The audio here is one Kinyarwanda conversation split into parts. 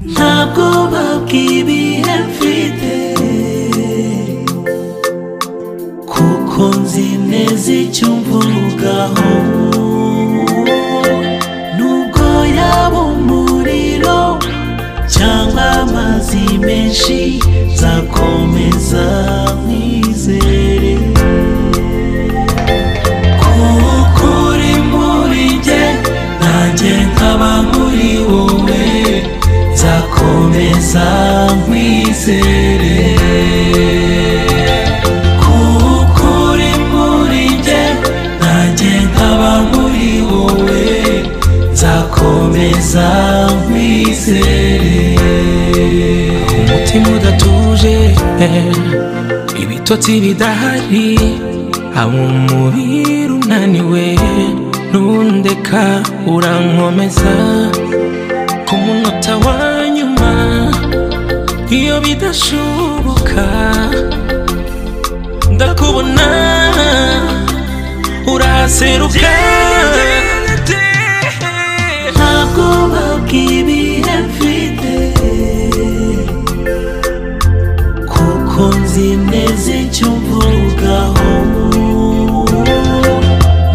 ntabwo babwibihe mfite kuko nzi neza icyo mvugaho nubwo yaba umuriro cyangwa amazi menshi nzakomeza nkwizere kuko uri muri njye nanjye nkaba muri wowe nzakomeza nkwizere kuko uri muri njye nanjye nkaba muri wowe nzakomeza nkwizere umutima udatuje ibitotsi bidahari aba umubiri unaniwe ntundeka urankomeza ku munota wa nyuma iyo bidashoboka ndakubona uraseruka ntabwo babwibihe mfite kuko nzi neza icyo mvugaho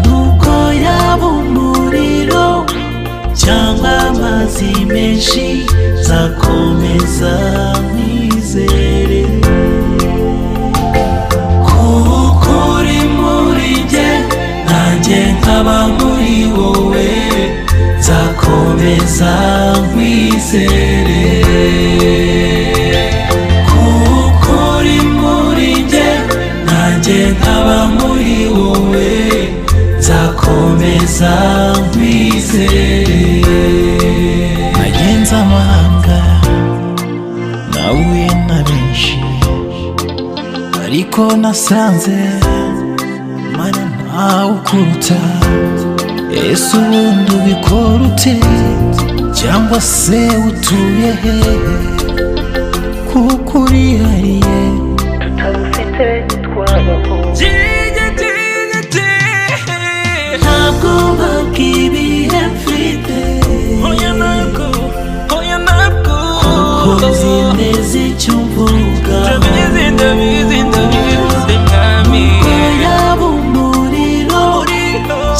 nubwo yaba umuriro cyangwa amazi menshi nzakomeza nkwizere kuko uri muri njye nanjye nkaba muri wowe nzakomeza nkwizere kuko uri muri njye nanjye nkaba muri wowe nzakomeza nkwizere nagenze amahanga nahuye na benshi ariko nasanze mana ntawe ukuruta ese ubundi ubikora ute cyangwa se utuye hehe kuko urihariye tutabufite twabaho ntabwo babwibihe mfite kuko nzi neza icyo mvugaho nubwo yaba umuriro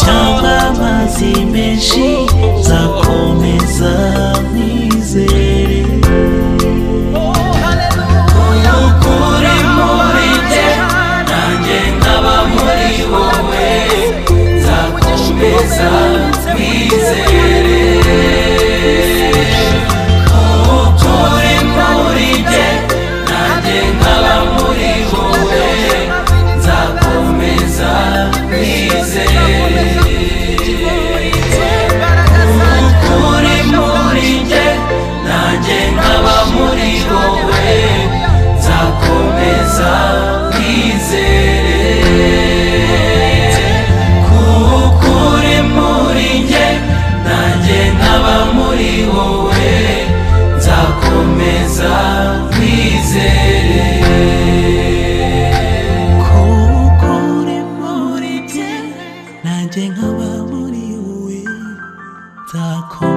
cyangwa amazi menshi nzakomeza nkwizere kuko uri muri njye nanjye nkaba muri wowe nzakomeza nkwizere kuko uri muri njye nanjye nkaba muri wowe nzakomeza nkwizere kuko uri muri njye nanjye nkaba muri wowe nzakomeza nkwizere kuko uri muri njye nanjye nkaba muri wowe nzakomeza nkwizere kuko uri muri njye nanjye nkaba muri wowe nzakomeza